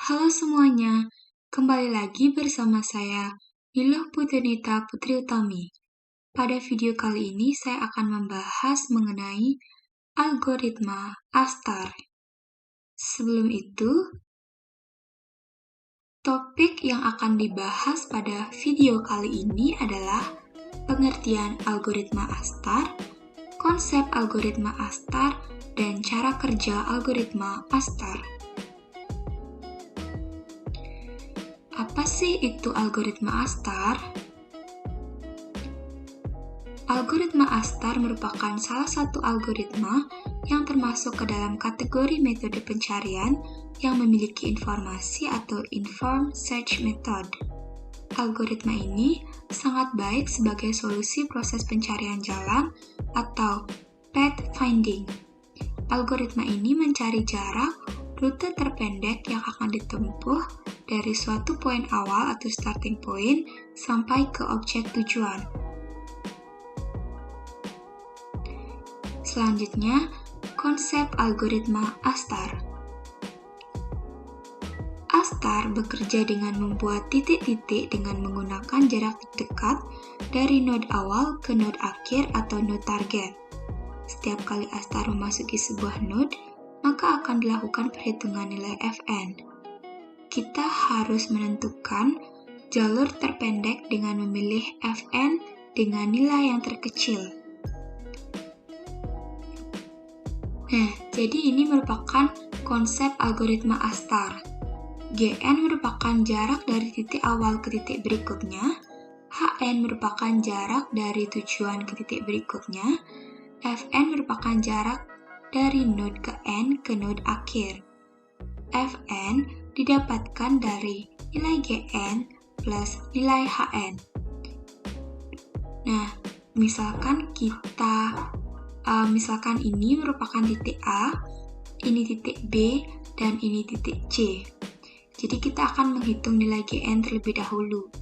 Halo semuanya, kembali lagi bersama saya, Niluh Putunita Putri Utami. Pada video kali ini saya akan membahas mengenai algoritma Astar. Sebelum itu, topik yang akan dibahas pada video kali ini adalah pengertian algoritma Astar, konsep algoritma Astar, dan cara kerja algoritma Astar. Apa sih itu algoritma Astar? Algoritma Astar merupakan salah satu algoritma yang termasuk ke dalam kategori metode pencarian yang memiliki informasi atau informed search method. Algoritma ini sangat baik sebagai solusi proses pencarian jalan atau pathfinding. Algoritma ini mencari jarak rute terpendek yang akan ditempuh dari suatu poin awal atau starting point sampai ke objek tujuan. Selanjutnya, konsep algoritma Astar. Astar bekerja dengan membuat titik-titik dengan menggunakan jarak dekat dari node awal ke node akhir atau node target. Setiap kali Astar memasuki sebuah node, maka akan dilakukan perhitungan nilai Fn. Kita harus menentukan jalur terpendek dengan memilih Fn dengan nilai yang terkecil. Nah, jadi ini merupakan konsep algoritma Astar. Gn merupakan jarak dari titik awal ke titik berikutnya, Hn merupakan jarak dari tujuan ke titik berikutnya, Fn merupakan jarak dari node ke n ke node akhir. Fn didapatkan dari nilai Gn plus nilai Hn. Nah, misalkan ini merupakan titik A, ini titik B, dan ini titik C. Jadi kita akan menghitung nilai Gn terlebih dahulu.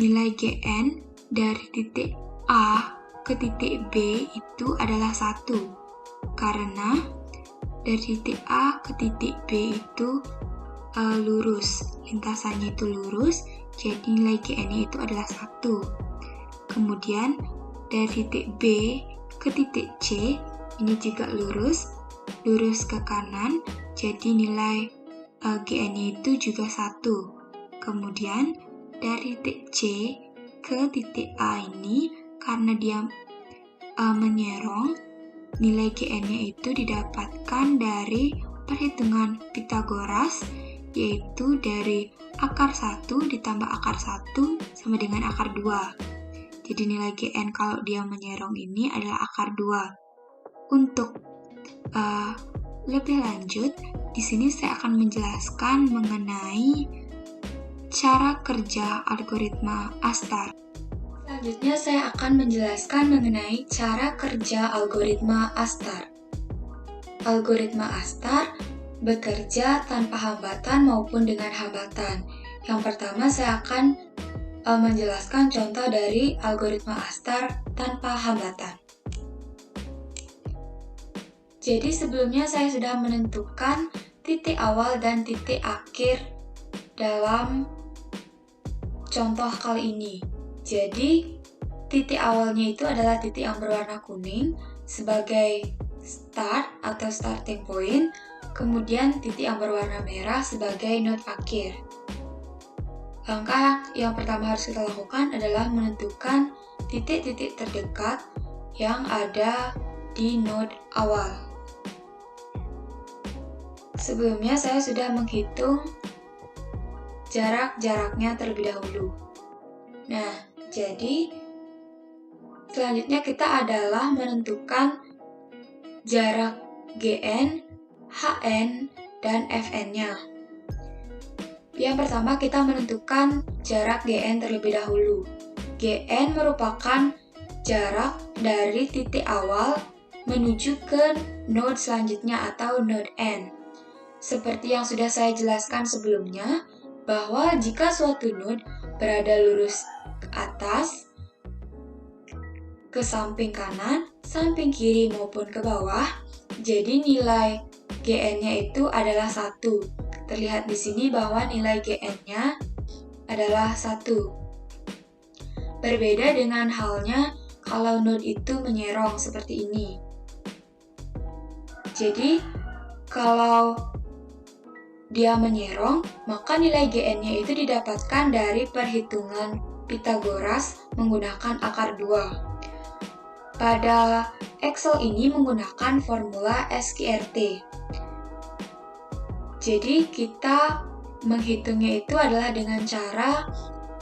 Nilai Gn dari titik A ke titik B itu adalah 1, karena dari titik A ke titik B itu lurus, lintasannya itu lurus, jadi nilai Gn-nya itu adalah 1. Kemudian dari titik B ke titik C, ini juga lurus ke kanan, jadi nilai Gn-nya itu juga 1. Kemudian dari titik C ke titik A ini, karena dia menyerong, nilai Gn-nya itu didapatkan dari perhitungan Pythagoras, yaitu dari akar 1 ditambah akar 1 sama dengan akar 2. Jadi nilai Gn kalau dia menyerong ini adalah akar 2. Untuk lebih lanjut, di sini saya akan menjelaskan mengenai cara kerja algoritma Astar. Selanjutnya saya akan menjelaskan mengenai cara kerja algoritma Astar. Algoritma Astar bekerja tanpa hambatan maupun dengan hambatan. Yang pertama saya akan menjelaskan contoh dari algoritma Astar tanpa hambatan. Jadi sebelumnya saya sudah menentukan titik awal dan titik akhir dalam contoh kali ini. Jadi titik awalnya itu adalah titik yang berwarna kuning sebagai start atau starting point, kemudian titik yang berwarna merah sebagai node akhir. Langkah yang pertama harus kita lakukan adalah menentukan titik-titik terdekat yang ada di node awal. Sebelumnya saya sudah menghitung jarak-jaraknya terlebih dahulu. Nah, jadi selanjutnya kita adalah menentukan jarak Gn, Hn, dan Fn-nya. Yang pertama kita menentukan jarak Gn terlebih dahulu. Gn merupakan jarak dari titik awal menuju ke node selanjutnya atau node n. Seperti yang sudah saya jelaskan sebelumnya, bahwa jika suatu node berada lurus ke atas, ke samping kanan, samping kiri maupun ke bawah, jadi nilai GN-nya itu adalah 1. Terlihat di sini bahwa nilai GN-nya adalah 1. Berbeda dengan halnya kalau node itu menyerong seperti ini. Jadi, kalau dia menyerong, maka nilai GN-nya itu didapatkan dari perhitungan Pythagoras menggunakan akar 2. Pada Excel ini menggunakan formula SQRT. Jadi kita menghitungnya itu adalah dengan cara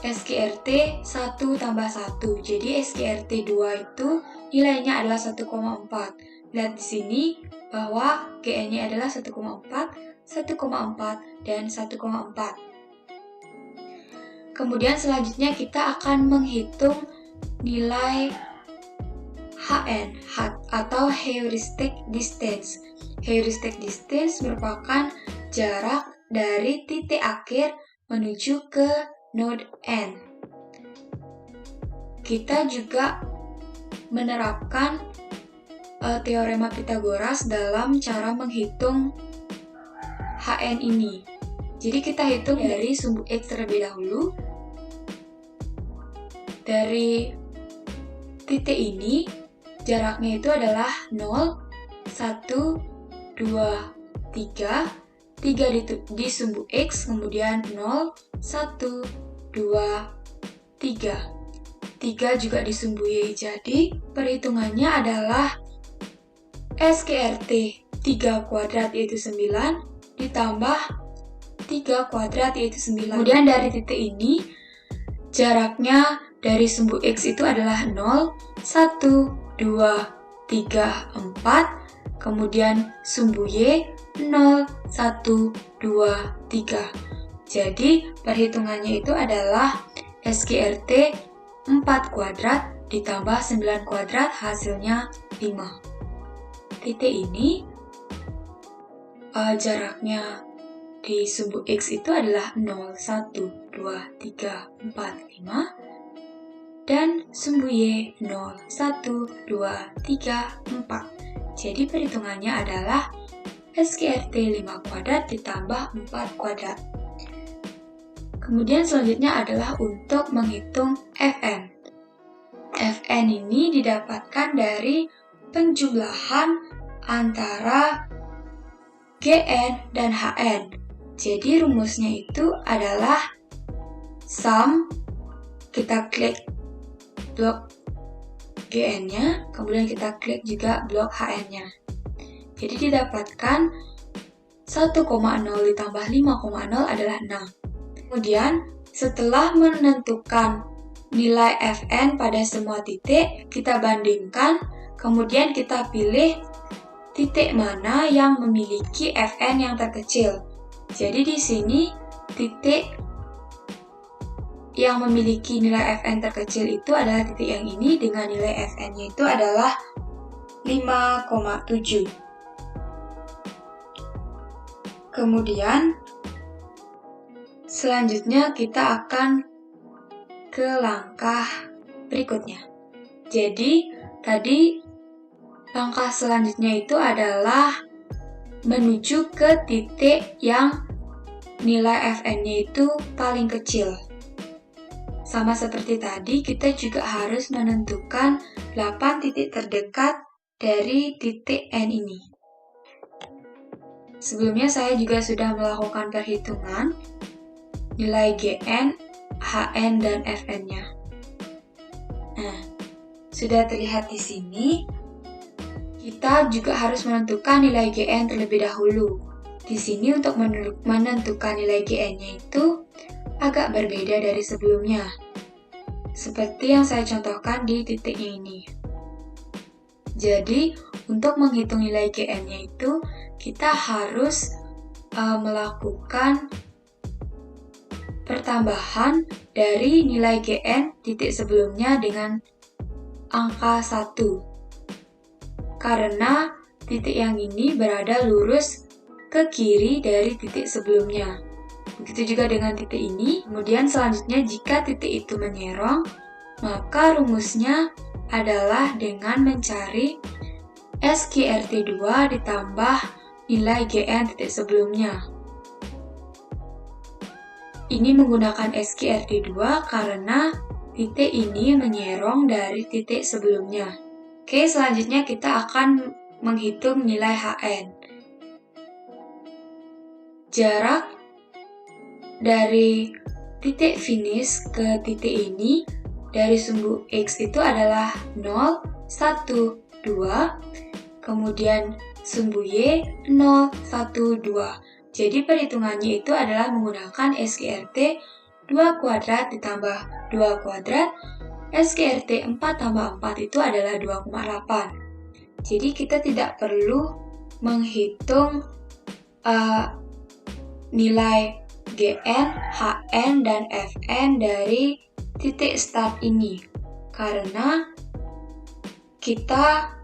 SQRT 1 tambah 1. Jadi SQRT 2 itu nilainya adalah 1,4. Lihat di sini bahwa GN-nya adalah 1,4, 1,4, dan 1,4. Kemudian selanjutnya kita akan menghitung nilai HN atau heuristic distance. Heuristic distance merupakan jarak dari titik akhir menuju ke node N. Kita juga menerapkan teorema Pythagoras dalam cara menghitung HN ini. Jadi kita hitung dari sumbu X terlebih dahulu. Dari titik ini, jaraknya itu adalah 0, 1, 2, 3, 3 di sumbu X, kemudian 0, 1, 2, 3. 3 juga di sumbu Y, jadi perhitungannya adalah SQRT 3 kuadrat yaitu 9, ditambah 3 kuadrat yaitu 9. Kemudian dari titik ini, jaraknya dari sumbu X itu adalah 0, 1, 2, 3, 4, kemudian sumbu Y 0, 1, 2, 3. Jadi perhitungannya itu adalah SQRT 4 kuadrat ditambah 9 kuadrat hasilnya 5. Titik ini jaraknya di sumbu X itu adalah 0, 1, 2, 3, 4, 5. Dan sumbu Y 0, 1, 2, 3, 4. Jadi perhitungannya adalah SQRT 5 kuadrat ditambah 4 kuadrat. Kemudian selanjutnya adalah untuk menghitung Fn. Fn ini didapatkan dari penjumlahan antara Gn dan Hn. Jadi rumusnya itu adalah sum, kita klik blok Gn-nya, kemudian kita klik juga blok Hn-nya. Jadi didapatkan 1,0 ditambah 5,0 adalah 6. Kemudian setelah menentukan nilai Fn pada semua titik, kita bandingkan, kemudian kita pilih titik mana yang memiliki Fn yang terkecil. Jadi di sini titik yang memiliki nilai Fn terkecil itu adalah titik yang ini dengan nilai Fn-nya itu adalah 5,7. Kemudian selanjutnya kita akan ke langkah berikutnya. Jadi tadi langkah selanjutnya itu adalah menuju ke titik yang nilai Fn-nya itu paling kecil. Sama seperti tadi, kita juga harus menentukan 8 titik terdekat dari titik N ini. Sebelumnya saya juga sudah melakukan perhitungan nilai Gn, Hn, dan Fn-nya. Nah, sudah terlihat di sini. Kita juga harus menentukan nilai Gn terlebih dahulu. Di sini untuk menentukan nilai Gn-nya itu agak berbeda dari sebelumnya. Seperti yang saya contohkan di titiknya ini. Jadi, untuk menghitung nilai Gn-nya itu, kita harus melakukan pertambahan dari nilai Gn titik sebelumnya dengan angka 1. Karena titik yang ini berada lurus ke kiri dari titik sebelumnya. Begitu juga dengan titik ini. Kemudian selanjutnya jika titik itu menyerong, maka rumusnya adalah dengan mencari SQRT 2 ditambah nilai GN titik sebelumnya. Ini menggunakan SQRT2 karena titik ini menyerong dari titik sebelumnya. Oke, selanjutnya kita akan menghitung nilai HN. Jarak dari titik finish ke titik ini dari sumbu X itu adalah 0, 1, 2, kemudian sumbu Y 0, 1, 2. Jadi perhitungannya itu adalah menggunakan SQRT 2 kuadrat ditambah 2 kuadrat. SQRT 4 tambah 4 itu adalah 2,8. Jadi kita tidak perlu menghitung nilai GN, HN, dan FN dari titik start ini. Karena kita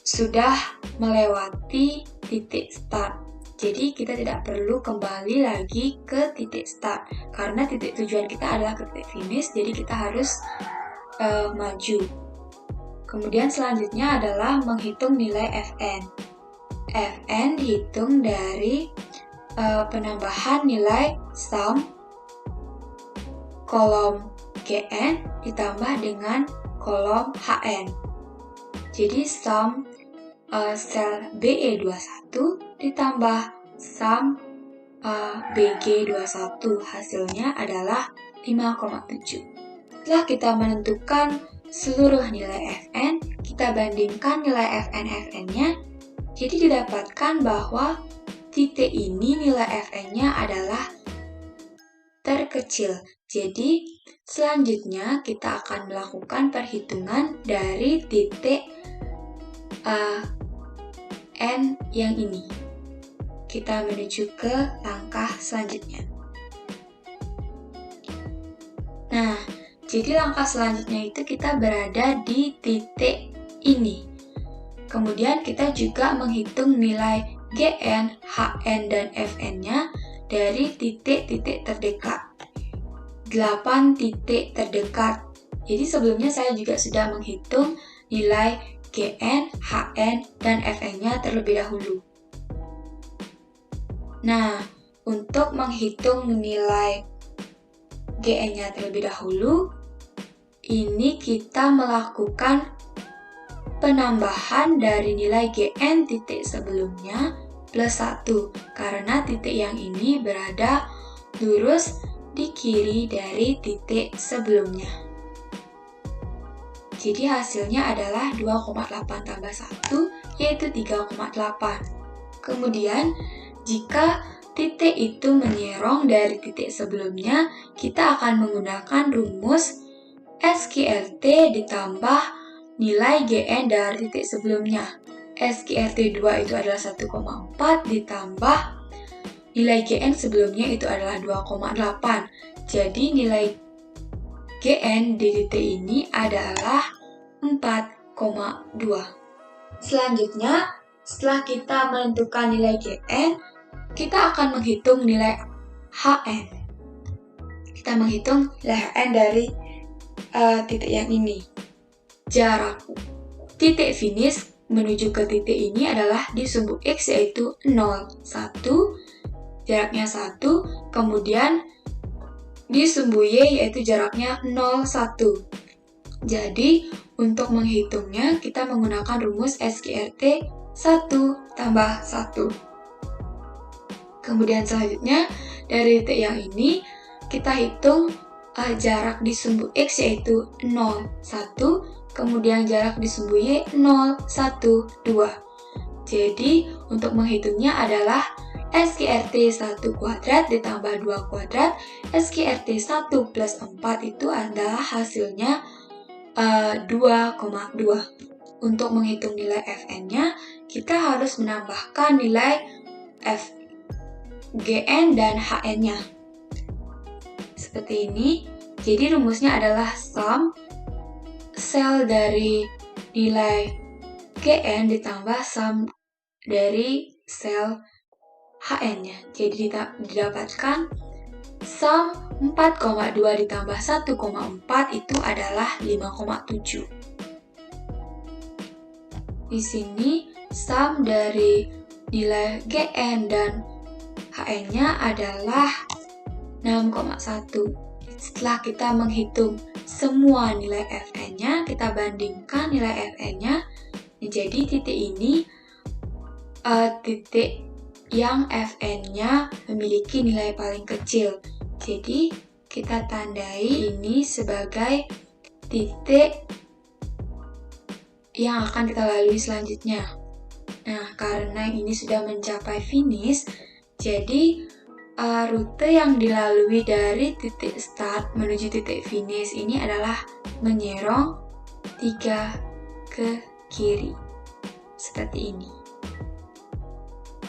sudah melewati titik start. Jadi kita tidak perlu kembali lagi ke titik start karena titik tujuan kita adalah ke titik finish, jadi kita harus maju. Kemudian selanjutnya adalah menghitung nilai FN. FN dihitung dari penambahan nilai sum kolom GN ditambah dengan kolom HN. Jadi sum sel BE21 ditambah sum BG21, hasilnya adalah 5,7. Setelah kita menentukan seluruh nilai FN, kita bandingkan nilai FN-nya, jadi didapatkan bahwa titik ini nilai FN-nya adalah terkecil. Jadi selanjutnya kita akan melakukan perhitungan dari titik N yang ini. Kita menuju ke langkah selanjutnya. Nah, jadi langkah selanjutnya itu kita berada di titik ini. Kemudian kita juga menghitung nilai GN, HN, dan FN-nya dari titik-titik terdekat. 8 titik terdekat. Jadi sebelumnya saya juga sudah menghitung nilai GN, HN, dan FN-nya terlebih dahulu. Nah, untuk menghitung nilai GN-nya terlebih dahulu, ini kita melakukan penambahan dari nilai GN titik sebelumnya plus 1, karena titik yang ini berada lurus di kiri dari titik sebelumnya. Jadi hasilnya adalah 2,8 tambah 1, yaitu 3,8. Kemudian, jika titik itu menyerong dari titik sebelumnya, kita akan menggunakan rumus SQRT ditambah nilai GN dari titik sebelumnya. SQRT 2 itu adalah 1,4 ditambah nilai GN sebelumnya itu adalah 2,8. Jadi nilai GN di titik ini adalah 4,2. Selanjutnya, setelah kita menentukan nilai GN, kita akan menghitung nilai HN. Kita menghitung nilai HN dari titik yang ini. Jarak titik finish menuju ke titik ini adalah di sumbu X, yaitu 0, 1, jaraknya 1, kemudian di sumbu Y yaitu jaraknya 0, 1. Jadi, untuk menghitungnya kita menggunakan rumus SQRT 1 tambah 1. Kemudian selanjutnya, dari titik yang ini kita hitung jarak di sumbu X yaitu 0, 1, kemudian jarak di sumbu Y 0, 1, 2. Jadi, untuk menghitungnya adalah SQRT 1 kuadrat ditambah 2 kuadrat. SQRT 1 plus 4 itu adalah hasilnya 2,2. Untuk menghitung nilai FN-nya, kita harus menambahkan nilai GN dan HN-nya. Seperti ini. Jadi rumusnya adalah sum sel dari nilai GN ditambah sum dari sel HN-nya. Jadi didapatkan sum 4,2 ditambah 1,4 itu adalah 5,7. Di sini sum dari nilai GN dan HN-nya adalah 6,1. Setelah kita menghitung semua nilai Fn-nya, kita bandingkan nilai Fn-nya. Jadi titik ini titik yang Fn-nya memiliki nilai paling kecil. Jadi kita tandai ini sebagai titik yang akan kita lalui selanjutnya. Nah, karena ini sudah mencapai finish, jadi rute yang dilalui dari titik start menuju titik finish ini adalah menyerong 3 ke kiri. Seperti ini.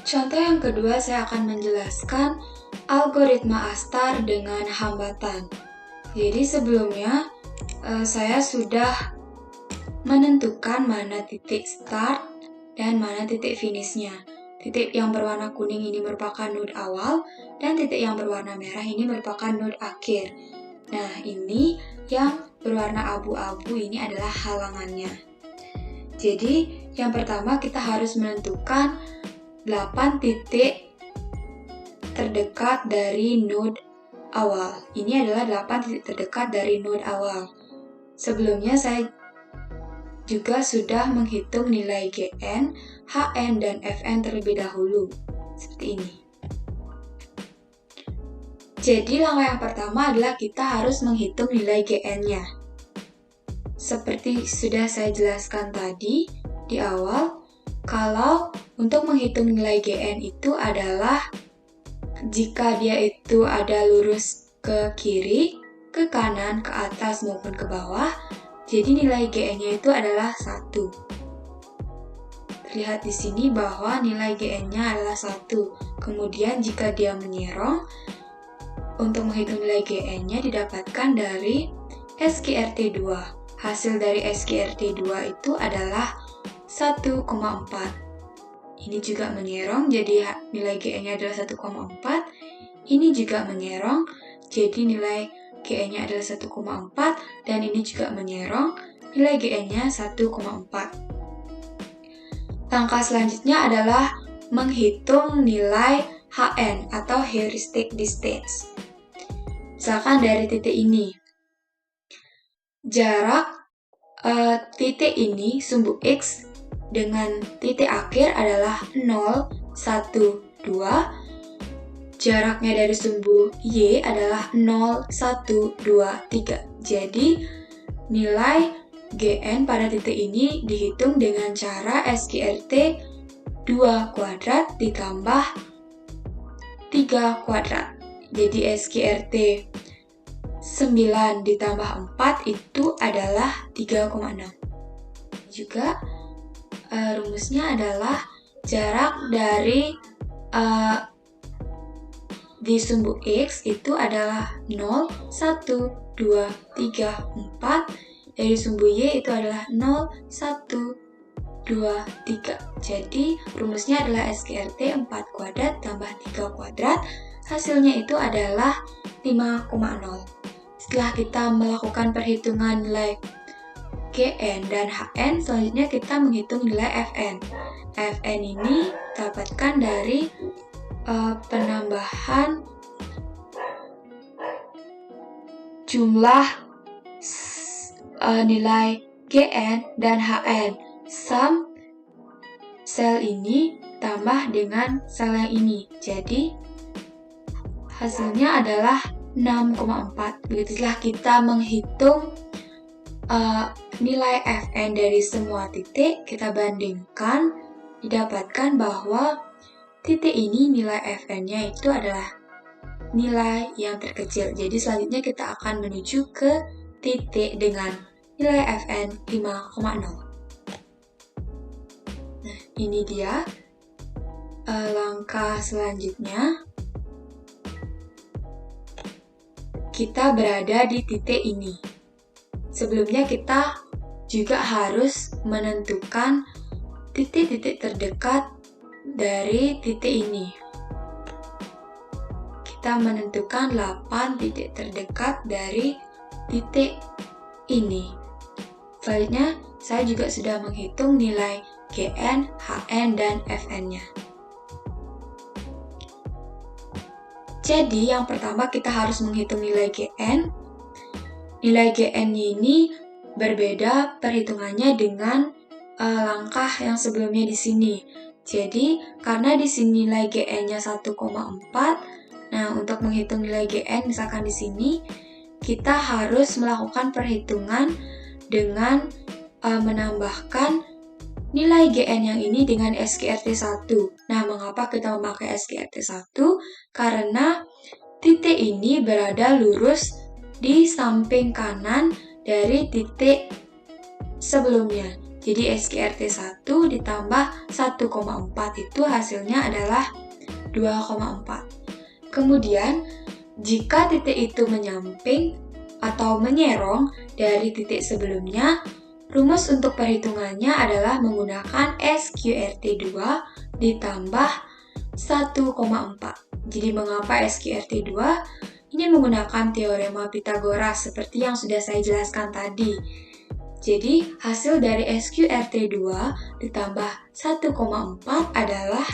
Contoh yang kedua, saya akan menjelaskan algoritma Astar dengan hambatan. Jadi sebelumnya, saya sudah menentukan mana titik start dan mana titik finishnya. Titik yang berwarna kuning ini merupakan node awal, dan titik yang berwarna merah ini merupakan node akhir. Nah, ini yang berwarna abu-abu ini adalah halangannya. Jadi, yang pertama kita harus menentukan 8 titik terdekat dari node awal. Ini adalah 8 titik terdekat dari node awal. Sebelumnya saya juga sudah menghitung nilai GN, HN, dan Fn terlebih dahulu. Seperti ini. Jadi langkah yang pertama adalah kita harus menghitung nilai GN-nya. Seperti sudah saya jelaskan tadi di awal, kalau untuk menghitung nilai GN itu adalah jika dia itu ada lurus ke kiri, ke kanan, ke atas, maupun ke bawah, jadi nilai GN-nya itu adalah 1. Terlihat di sini bahwa nilai GN-nya adalah 1. Kemudian jika dia menyerong, untuk menghitung nilai GN-nya didapatkan dari SQRT2. Hasil dari SQRT2 itu adalah 1,4. Ini juga menyerong, jadi nilai GN-nya adalah 1,4. Ini juga menyerong, jadi nilai GN-nya adalah 1,4, dan ini juga menyerong, nilai GN-nya 1,4. Langkah selanjutnya adalah menghitung nilai HN atau heuristic distance. Misalkan dari titik ini, jarak titik ini, sumbu X, dengan titik akhir adalah 0, 1, 2. Jaraknya dari sumbu Y adalah 0, 1, 2, 3. Jadi, nilai GN pada titik ini dihitung dengan cara SQRT 2 kuadrat ditambah 3 kuadrat. Jadi, SQRT 9 ditambah 4 itu adalah 3,6. Juga, rumusnya adalah jarak dari di sumbu X itu adalah 0, 1, 2, 3, 4. Dari sumbu Y itu adalah 0, 1, 2, 3. Jadi rumusnya adalah SQRT 4 kuadrat tambah 3 kuadrat. Hasilnya itu adalah 5,0. Setelah kita melakukan perhitungan nilai GN dan HN, selanjutnya kita menghitung nilai Fn. Fn ini dapatkan dari penambahan jumlah nilai GN dan HN. Sum sel ini tambah dengan sel yang ini. Jadi hasilnya adalah 6,4. Begitulah kita menghitung nilai Fn dari semua titik. Kita bandingkan, didapatkan bahwa titik ini nilai Fn-nya itu adalah nilai yang terkecil. Jadi selanjutnya kita akan menuju ke titik dengan nilai Fn 5,0. Nah, ini dia langkah selanjutnya. Kita berada di titik ini. Sebelumnya kita juga harus menentukan titik-titik terdekat dari titik ini. Kita menentukan 8 titik terdekat dari titik ini. Selanjutnya, saya juga sudah menghitung nilai GN, HN, dan Fn-nya. Jadi yang pertama kita harus menghitung nilai GN. Nilai GN ini berbeda perhitungannya dengan langkah yang sebelumnya di sini. Jadi karena di sini nilai GN-nya 1,4, nah untuk menghitung nilai GN misalkan di sini kita harus melakukan perhitungan dengan menambahkan nilai GN yang ini dengan SQRT1. Nah, mengapa kita memakai SQRT1? Karena titik ini berada lurus di samping kanan dari titik sebelumnya. Jadi SQRT1 ditambah 1,4 itu hasilnya adalah 2,4. Kemudian, jika titik itu menyamping atau menyerong dari titik sebelumnya, rumus untuk perhitungannya adalah menggunakan SQRT2 ditambah 1,4. Jadi mengapa SQRT2? Ini menggunakan teorema Pythagoras seperti yang sudah saya jelaskan tadi. Jadi hasil dari SQRT2 ditambah 1,4 adalah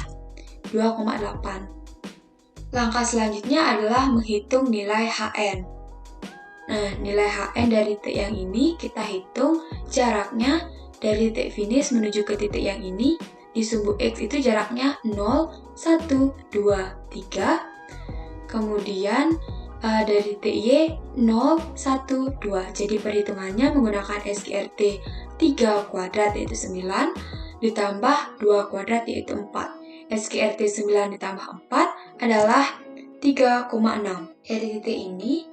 2,8. Langkah selanjutnya adalah menghitung nilai HN. Nah, nilai HN dari titik yang ini kita hitung jaraknya dari titik finish menuju ke titik yang ini. Di sumbu X itu jaraknya 0, 1, 2, 3. Kemudian dari titik Y 0, 1, 2. Jadi perhitungannya menggunakan SQRT 3 kuadrat yaitu 9 ditambah 2 kuadrat yaitu 4. SQRT 9 ditambah 4 adalah 3,6. Dari titik ini,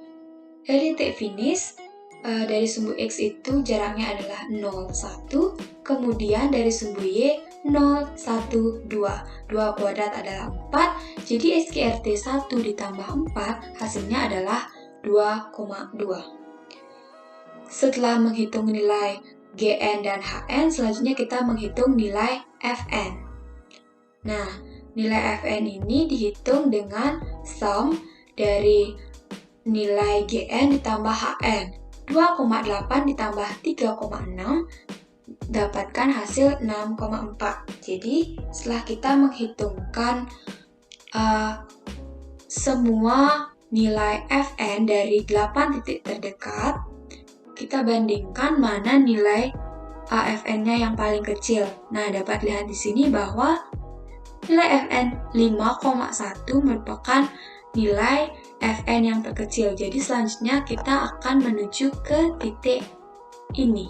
dari titik finish, dari sumbu X itu jaraknya adalah 0, 1. Kemudian dari sumbu Y 0, 1, 2. 2 kuadrat adalah 4. Jadi SQRT 1 ditambah 4 hasilnya adalah 2,2. Setelah menghitung nilai GN dan HN, selanjutnya kita menghitung nilai FN. Nah, nilai FN ini dihitung dengan sum dari nilai GN ditambah HN. 2,8 ditambah 3,6 dapatkan hasil 6,4. Jadi, setelah kita menghitungkan semua nilai FN dari 8 titik terdekat, kita bandingkan mana nilai AFN-nya yang paling kecil. Nah, dapat lihat di sini bahwa nilai FN 5,1 merupakan nilai FN yang terkecil. Jadi selanjutnya kita akan menuju ke titik ini.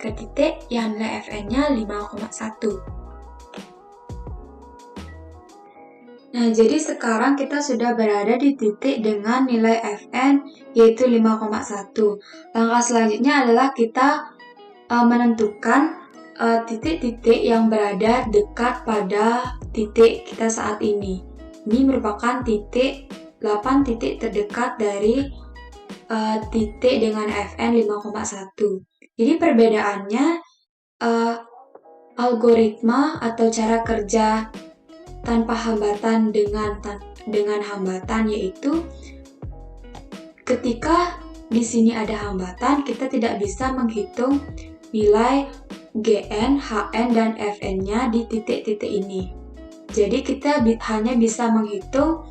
Ke titik yang nilai FN-nya 5,1. Nah, jadi sekarang kita sudah berada di titik dengan nilai FN yaitu 5,1. Langkah selanjutnya adalah kita menentukan titik-titik yang berada dekat pada titik kita saat ini. Ini merupakan 8 titik terdekat dari titik dengan FN 5,1. Jadi perbedaannya algoritma atau cara kerja tanpa hambatan dengan hambatan, yaitu ketika di sini ada hambatan, kita tidak bisa menghitung nilai GN, HN, dan FN-nya di titik-titik ini. Jadi kita hanya bisa menghitung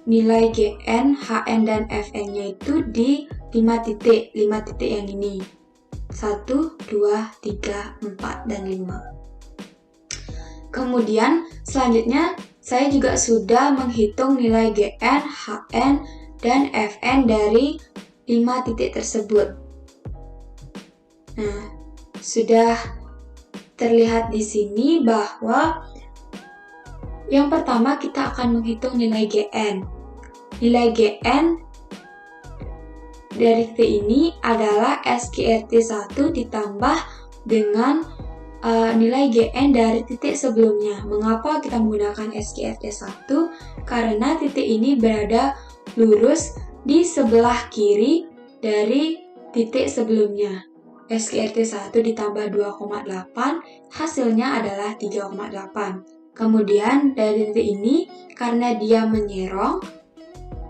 nilai GN, HN, dan FN-nya itu di 5 titik yang ini. 1, 2, 3, 4, dan 5. Kemudian selanjutnya saya juga sudah menghitung nilai GN, HN, dan FN dari 5 titik tersebut. Nah, sudah terlihat di sini bahwa yang pertama kita akan menghitung nilai GN. Nilai GN dari titik ini adalah SQRT1 ditambah dengan nilai GN dari titik sebelumnya. Mengapa kita menggunakan SQRT1? Karena titik ini berada lurus di sebelah kiri dari titik sebelumnya. SQRT1 ditambah 2,8 hasilnya adalah 3,8. Kemudian dari titik ini, karena dia menyerong,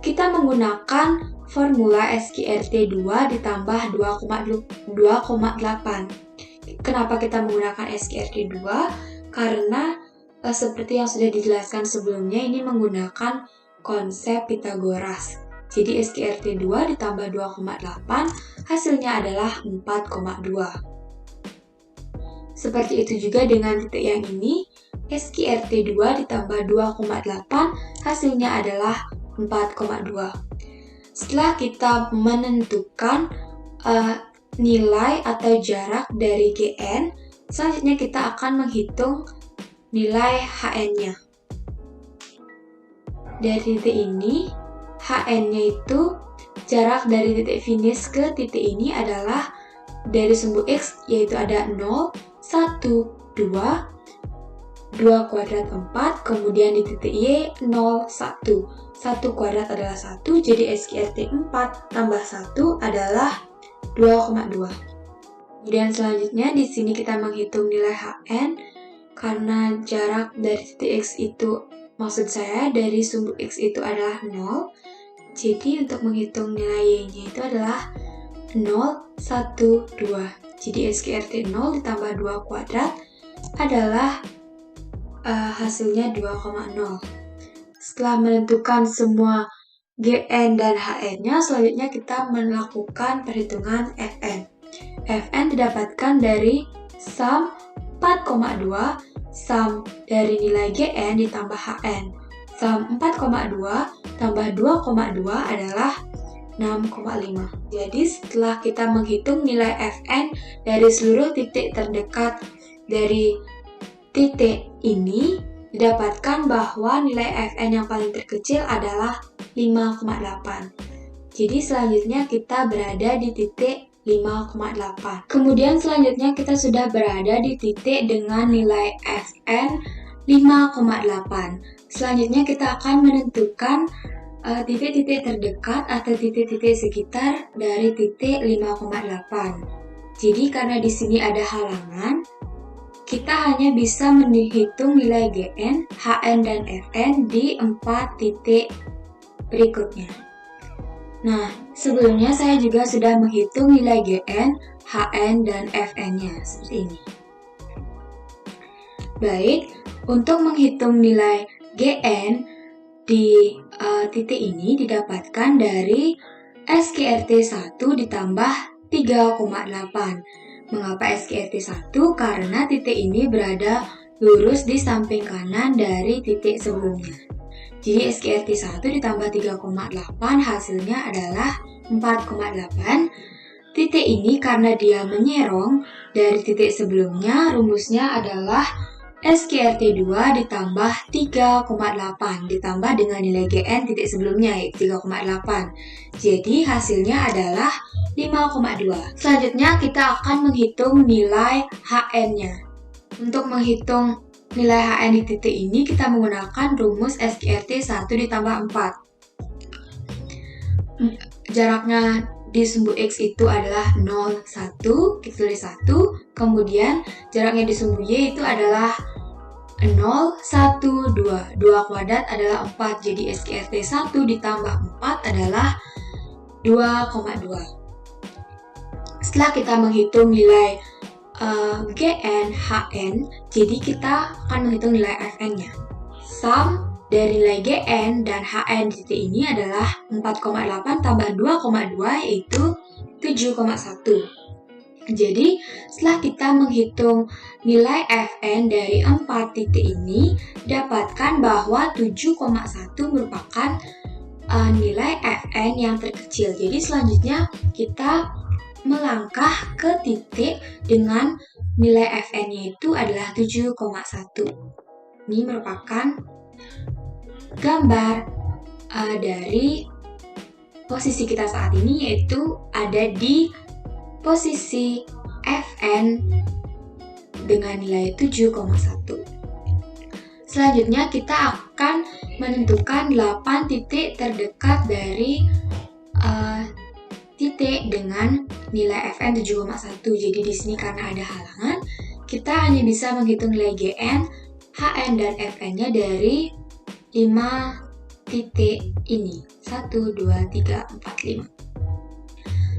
kita menggunakan formula SQRT2 ditambah 2,8. Kenapa kita menggunakan SQRT2? Karena seperti yang sudah dijelaskan sebelumnya, ini menggunakan konsep Pitagoras. Jadi SKRT 2 ditambah 2,8 hasilnya adalah 4,2. Seperti itu juga dengan titik yang ini, SKRT 2 ditambah 2,8 hasilnya adalah 4,2. Setelah kita menentukan nilai atau jarak dari GN, selanjutnya kita akan menghitung nilai HN-nya. Dari titik ini, HN-nya itu jarak dari titik finish ke titik ini adalah dari sumbu X, yaitu ada 0, 1, 2, 2 kuadrat 4, kemudian di titik Y 0, 1. 1 kuadrat adalah 1, jadi SKRT 4 tambah 1 adalah 2,2. Kemudian selanjutnya di sini kita menghitung nilai HN karena jarak dari titik X itu, maksud saya dari sumbu X itu adalah 0. Jadi untuk menghitung nilai Y-nya itu adalah 0, 1, 2. Jadi SKRT 0 ditambah 2 kuadrat adalah hasilnya 2,0. Setelah menentukan semua GN dan HN-nya, selanjutnya kita melakukan perhitungan FN. FN didapatkan dari sum 4,2, sum dari nilai GN ditambah HN. Sum 4,2 tambah 2,2 adalah 6,5. Jadi setelah kita menghitung nilai FN dari seluruh titik terdekat dari titik ini, didapatkan bahwa nilai FN yang paling terkecil adalah 5,8. Jadi selanjutnya kita berada di titik 5,8. Kemudian selanjutnya kita sudah berada di titik dengan nilai FN 5,8. Selanjutnya kita akan menentukan titik-titik terdekat atau titik-titik sekitar dari titik 5,8. Jadi karena di sini ada halangan, kita hanya bisa menghitung nilai GN, HN, dan FN di 4 titik berikutnya. Nah, sebelumnya saya juga sudah menghitung nilai GN, HN, dan FN-nya seperti ini. Baik, untuk menghitung nilai GN di titik ini didapatkan dari SKRT 1 ditambah 3,8. Mengapa SKRT 1? Karena titik ini berada lurus di samping kanan dari titik sebelumnya. Jadi SKRT 1 ditambah 3,8 hasilnya adalah 4,8. Titik ini karena dia menyerong dari titik sebelumnya, rumusnya adalah SKRT 2 ditambah 3,8 ditambah dengan nilai GN titik sebelumnya yaitu 3,8. Jadi hasilnya adalah 5,2. Selanjutnya kita akan menghitung nilai HN-nya. Untuk menghitung nilai HN di titik ini kita menggunakan rumus SKRT 1 ditambah 4. Jaraknya di sumbu X itu adalah 0, 1, kita tulis 1. Kemudian jaraknya di sumbu Y itu adalah 0, 1, 2. 2 kuadrat adalah 4. Jadi SKRT 1 ditambah 4 adalah 2,2. Setelah kita menghitung nilai GN, HN, jadi kita akan menghitung nilai FN-nya. Sum dari nilai GN dan HN di titik ini adalah 4,8 tambah 2,2 yaitu 7,1. Jadi setelah kita menghitung nilai FN dari 4 titik ini, dapatkan bahwa 7,1 merupakan nilai FN yang terkecil. Jadi selanjutnya kita melangkah ke titik dengan nilai FN-nya itu adalah 7,1. Ini merupakan gambar dari posisi kita saat ini, yaitu ada di posisi FN dengan nilai 7,1. Selanjutnya kita akan menentukan 8 titik terdekat dari titik dengan nilai FN 7,1. Jadi di sini karena ada halangan, kita hanya bisa menghitung nilai GN, HN, dan FN-nya dari 5 titik ini. 1, 2, 3, 4, 5.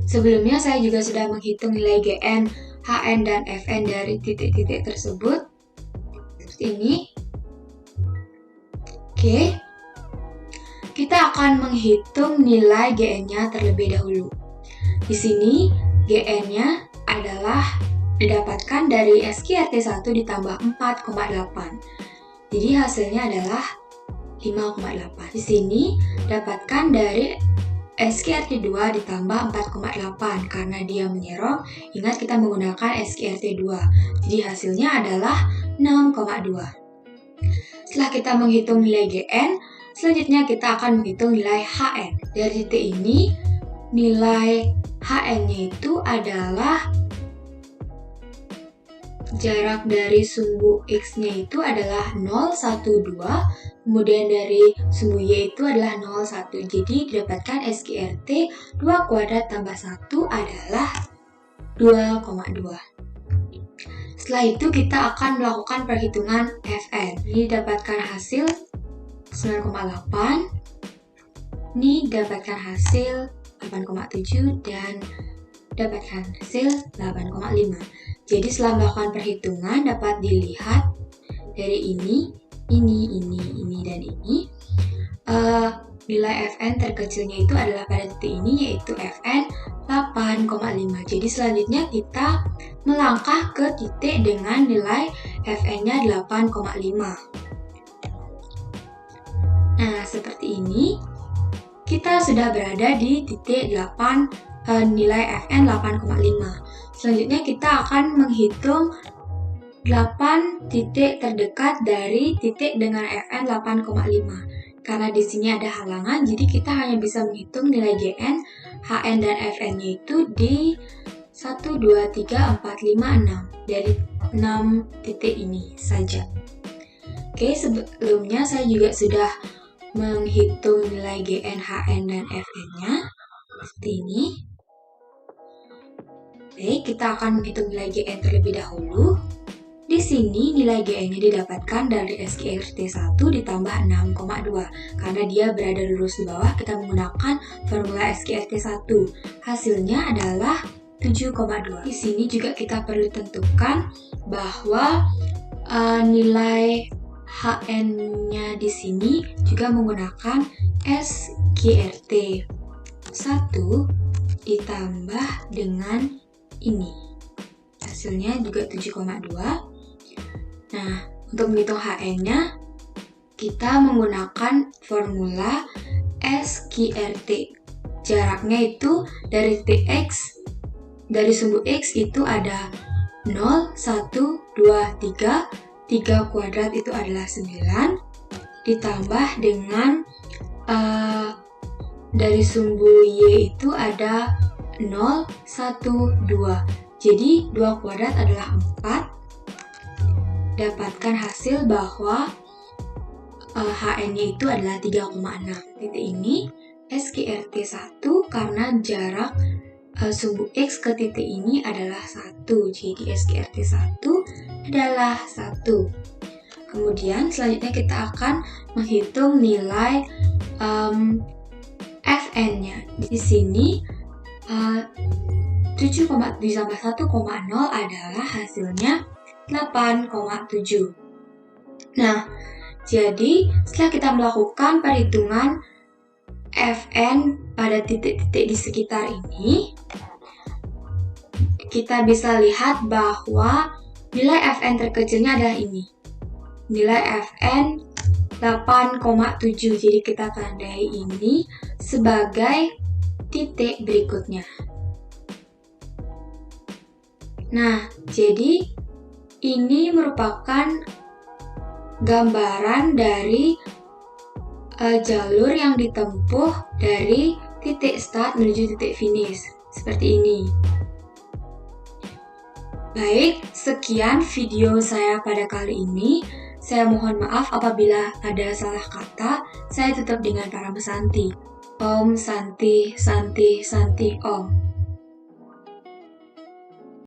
Sebelumnya saya juga sudah menghitung nilai GN, HN, dan FN dari titik-titik tersebut. Seperti ini. Oke. kita akan menghitung nilai GN-nya terlebih dahulu. Di sini GN-nya adalah didapatkan dari SQRT1 ditambah 4,8. Jadi hasilnya adalah 5,8. Di sini dapatkan dari SQRT2 ditambah 4,8 karena dia menyerong. Ingat kita menggunakan SQRT2. Jadi hasilnya adalah 6,2. Setelah kita menghitung nilai GN, selanjutnya kita akan menghitung nilai HN. Dari titik ini, nilai HN-nya itu adalah jarak dari sumbu X-nya itu adalah 0, 1, 2. Kemudian dari sumbu Y itu adalah 0, 1. Jadi didapatkan SQRT 2 kuadrat tambah 1 adalah 2,2. Setelah itu kita akan melakukan perhitungan Fn. Ini dapatkan hasil 9,8. Ini dapatkan hasil 8,7 dan dapatkan hasil 8,5. Jadi setelah melakukan perhitungan dapat dilihat dari ini, dan ini. Nilai Fn terkecilnya itu adalah pada titik ini, yaitu Fn 8,5. Jadi selanjutnya kita melangkah ke titik dengan nilai Fn-nya 8,5. Nah, seperti ini. Kita sudah berada di titik 8, nilai Fn 8,5. Selanjutnya kita akan menghitung 8 titik terdekat dari titik dengan Fn 8,5. Karena di sini ada halangan, jadi kita hanya bisa menghitung nilai Gn, Hn, dan Fn-nya itu di 1, 2, 3, 4, 5, 6. Dari 6 titik ini saja. Oke, sebelumnya saya juga sudah menghitung nilai Gn, Hn, dan Fn-nya. Seperti ini. Baik, kita akan menghitung nilai Gn terlebih dahulu. Di sini nilai Gn-nya didapatkan dari SQRT1 ditambah 6,2. Karena dia berada lurus di bawah, kita menggunakan formula SQRT1. Hasilnya adalah 7,2. Di sini juga kita perlu tentukan bahwa nilai Hn-nya di sini juga menggunakan SQRT1 ditambah dengan ini. Hasilnya juga 7,2. Nah, untuk menghitung Hn-nya, kita menggunakan formula SQRT. Jaraknya itu dari titik X, dari sumbu X itu ada 0, 1, 2, 3. 3 kuadrat itu adalah 9. Ditambah dengan dari sumbu Y itu ada 0, 1, 2. Jadi 2 kuadrat adalah 4. Dapatkan hasil bahwa Hn-nya itu adalah 3,6. Titik ini SQRT1 karena jarak sumbu X ke titik ini adalah 1. Jadi SQRT1 adalah 1. Kemudian selanjutnya kita akan menghitung nilai Fn-nya. Di sini 7,7 ditambah 1,0 adalah hasilnya 8,7. Nah, jadi setelah kita melakukan perhitungan Fn pada titik-titik di sekitar ini, kita bisa lihat bahwa nilai Fn terkecilnya adalah ini. Nilai Fn 8,7. Jadi kita tandai ini sebagai titik berikutnya. Nah, jadi ini merupakan gambaran dari jalur yang ditempuh dari titik start menuju titik finish. Seperti ini. Baik, sekian video saya pada kali ini. Saya mohon maaf apabila ada salah kata. Saya tutup dengan para Santi. Om Santi Santi Santi Om.